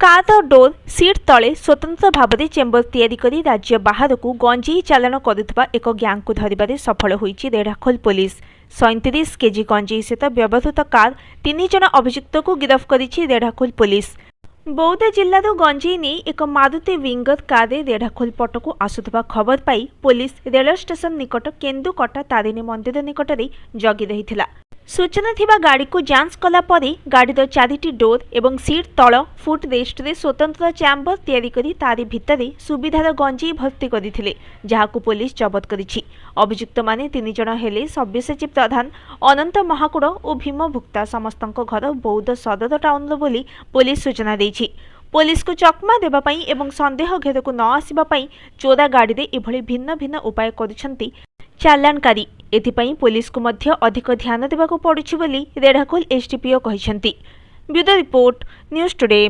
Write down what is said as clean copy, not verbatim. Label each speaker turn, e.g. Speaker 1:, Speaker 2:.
Speaker 1: Car door seat तले स्वतंत्र भाव में चेम्बर तैयारी करी राज्य बाहर को गंजेई चालाण करुवा एक गैंग को धरबारे सफल होईची रेढ़ाखोल पुलिस। 37 केजी गंजेई सहित व्यवहृत कार 3 जन अभियुक्त को गिरफ्त करिछि रेढ़ाखोल पुलिस। बौद्ध जिल्लार गंजेई नहीं एक मारुति विंगर कार रेढ़ाखोल पटक आसुवा खबर पाई पुलिस रेल स्टेशन निकट केन्दुकटा तारिणी मंदिर निकट में जगी रही। सूचना थिबा गाड़ी को जांच कला परे गाड़ीर 4टी डोर एवं सीट तल फुट रेस्ट रे स्वतंत्र चैम्बर तैयारी करी तारी भितरे सुविधार गंजेई भर्ती करथिले, जहाकु पुलिस जबत करिछि। अभियुक्त माने 3 जण हेले सब्यसाची प्रधान, अनंत महाकुड़ और भीम भुक्ता। समस्तक घर बौद्ध सदर टाउन बोली पुलिस सूचना देछि। पुलिस को चकमा देवाई एवं संदेह घेर को न आसवा चोरा गाड़ी रे एभली भिन्न भिन्न उपाय करिसेंती चालाणकारी। एथिपाई पुलिस को मध्य अधिक ध्यान देवाको पड़ुछि बोली रेढ़ाखोल एसडीपीओ कहिसेंती। Bureau report, news today.